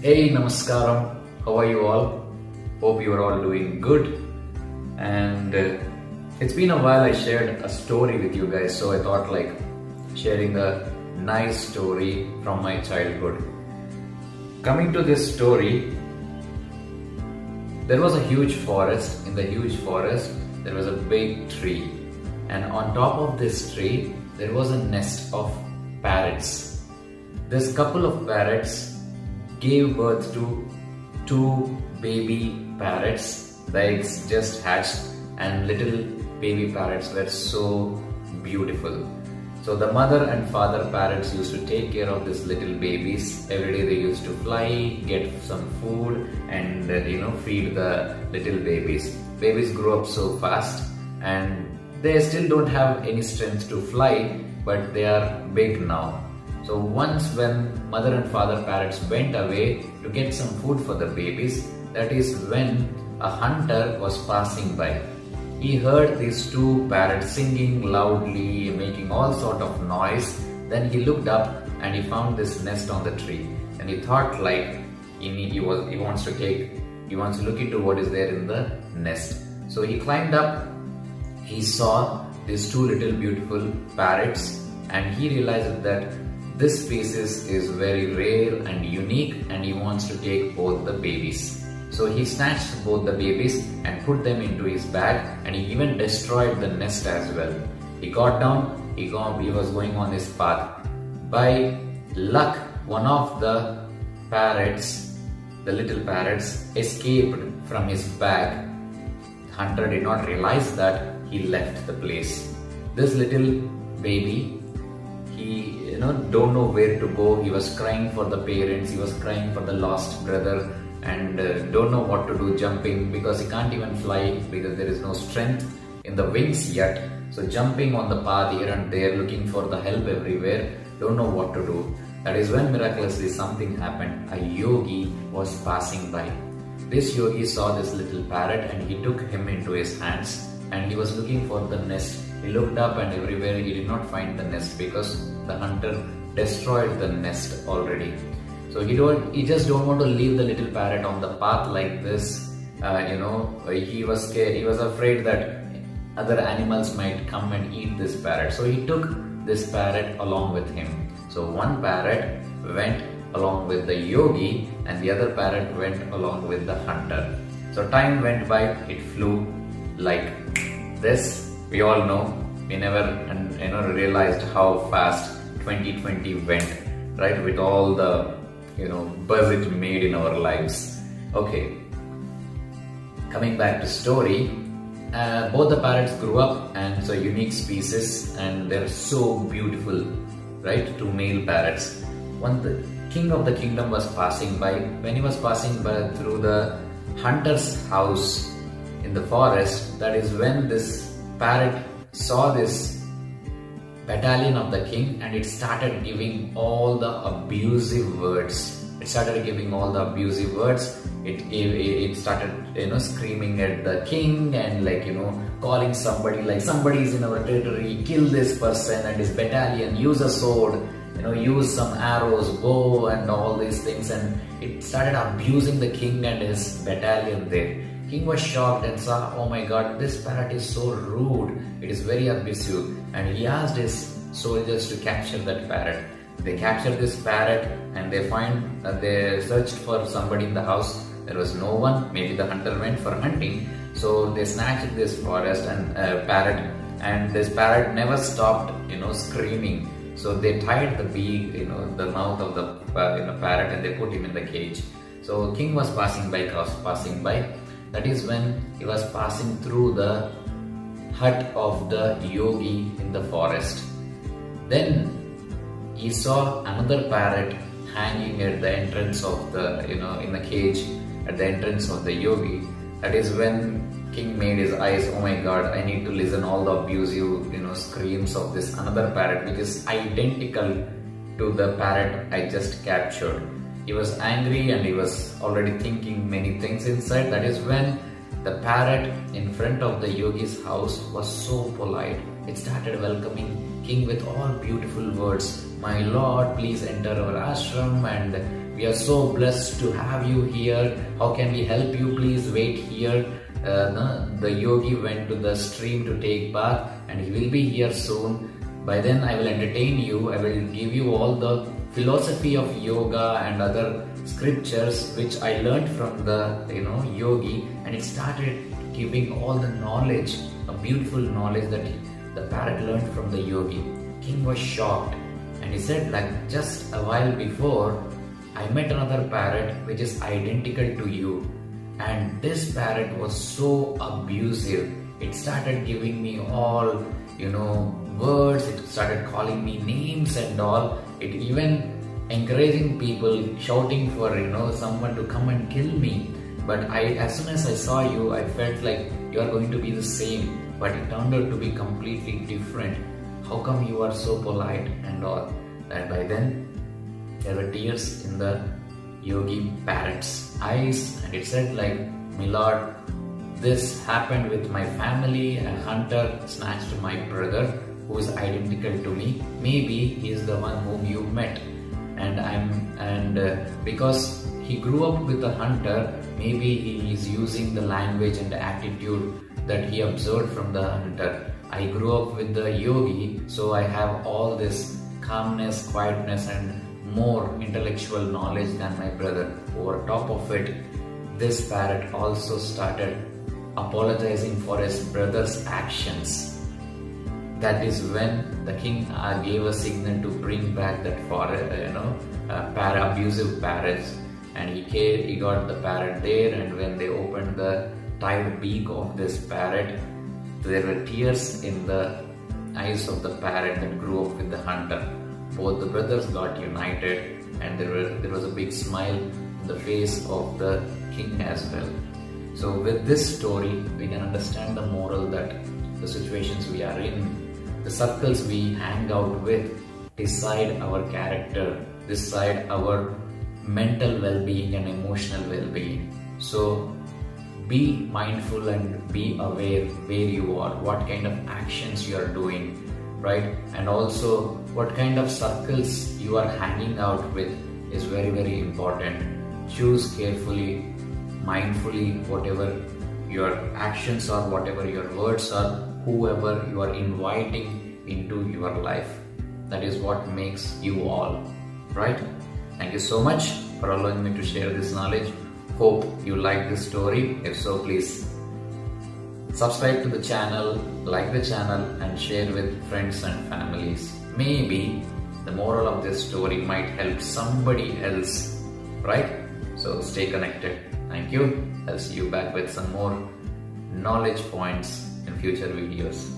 Hey, Namaskaram. How are you all? Hope you are all doing good. And it's been a while I shared a story with you guys, so I thought like sharing a nice story from my childhood. Coming to this story, there was a huge forest. In the huge forest, there was a big tree, and on top of this tree, there was a nest of parrots. This couple of parrots gave birth to two baby parrots. The eggs just hatched, and little baby parrots were so beautiful. So the mother and father parrots used to take care of these little babies. Every day they used to fly, get some food, and feed the little babies. Babies grow up so fast, and they still don't have any strength to fly, but they are big now. So once when mother and father parrots went away to get some food for the babies, that is when a hunter was passing by. He heard these two parrots singing loudly, making all sort of noise. Then he looked up and he found this nest on the tree, and he thought like he wants to look into what is there in the nest. So he climbed up. He saw these two little beautiful parrots, and he realized that this species is very rare and unique, and he wants to take both the babies. So he snatched both the babies and put them into his bag, and he even destroyed the nest as well. He got down, he was going on his path. By luck, one of the parrots, the little parrots, escaped from his bag. The hunter did not realize that he left the place. This little baby, he don't know where to go. He was crying for the parents, he was crying for the lost brother, and don't know what to do, jumping because he can't even fly because there is no strength in the wings yet. So jumping on the path here and there, looking for the help everywhere, don't know what to do. That is when miraculously something happened. A yogi was passing by. This yogi saw this little parrot, and he took him into his hands, and he was looking for the nest. He looked up and everywhere, he did not find the nest because the hunter destroyed the nest already. So he just don't want to leave the little parrot on the path like this. He was scared. He was afraid that other animals might come and eat this parrot. So he took this parrot along with him. So one parrot went along with the yogi, and the other parrot went along with the hunter. So time went by. It flew like this. We all know, we never realized how fast 2020 went, right? With all the buzz it made in our lives. Okay, coming back to story, both the parrots grew up, and it's a unique species, and they're so beautiful, right? Two male parrots. The king of the kingdom was passing by. When he was passing by through the hunter's house in the forest, that is when this parrot saw this battalion of the king, and it started giving all the abusive words. It started screaming at the king, and calling somebody like, somebody is in our territory, kill this person and his battalion, use a sword, use some arrows, bow, and all these things. And it started abusing the king and his battalion there. King was shocked and saw, oh my god, this parrot is so rude, it is very abusive. And he asked his soldiers to capture that parrot. They captured this parrot, and they searched for somebody in the house. There was no one. Maybe the hunter went for hunting. So they snatched this parrot, and this parrot never stopped screaming. So they tied the beak, the mouth of the parrot, and they put him in the cage. So king was passing by. That is when he was passing through the hut of the yogi in the forest. Then he saw another parrot hanging at the entrance of in the cage at the entrance of the yogi. That is when king made his eyes, oh my god, I need to listen all the abusive screams of this another parrot, which is identical to the parrot I just captured. He was angry, and he was already thinking many things inside. That is when the parrot in front of the yogi's house was so polite. It started welcoming king with all beautiful words. My lord, please enter our ashram, and we are so blessed to have you here. How can we help you? Please wait here. The yogi went to the stream to take bath, and he will be here soon. By then I will entertain you. I will give you all the philosophy of yoga and other scriptures which I learned from the yogi, and it started giving all the knowledge, a beautiful knowledge that the parrot learned from the yogi. King was shocked, and he said, like, just a while before I met another parrot which is identical to you, and this parrot was so abusive. It started giving me all words. It started calling me names and all. It even encouraging people, shouting for someone to come and kill me. But as soon as I saw you, I felt like you are going to be the same, but it turned out to be completely different. How come you are so polite and all? And by then there were tears in the yogi parrot's eyes, and it said, like, my lord, this happened with my family. A hunter snatched my brother who is identical to me. Maybe he is the one whom you met, and because he grew up with a hunter, maybe he is using the language and the attitude that he observed from the hunter. I grew up with the yogi, so I have all this calmness, quietness, and more intellectual knowledge than my brother. Over top of it, this parrot also started apologizing for his brother's actions. That is when the king gave a signal to bring back that abusive parrots, and he got the parrot there. And when they opened the tied beak of this parrot, there were tears in the eyes of the parrot that grew up with the hunter. Both the brothers got united, and there was a big smile in the face of the king as well. So with this story, we can understand the moral that the situations we are in, the circles we hang out with, decide our character, decide our mental well-being and emotional well-being. So be mindful and be aware where you are, what kind of actions you are doing, right? And also what kind of circles you are hanging out with is very, very important. Choose carefully, mindfully, whatever your actions are, whatever your words are, whoever you are inviting into your life. That is what makes you all, right? Thank you so much for allowing me to share this knowledge. Hope you like this story. If so, please subscribe to the channel, like the channel, and share with friends and families. Maybe the moral of this story might help somebody else, right? So stay connected. Thank you. I'll see you back with some more knowledge points in future videos.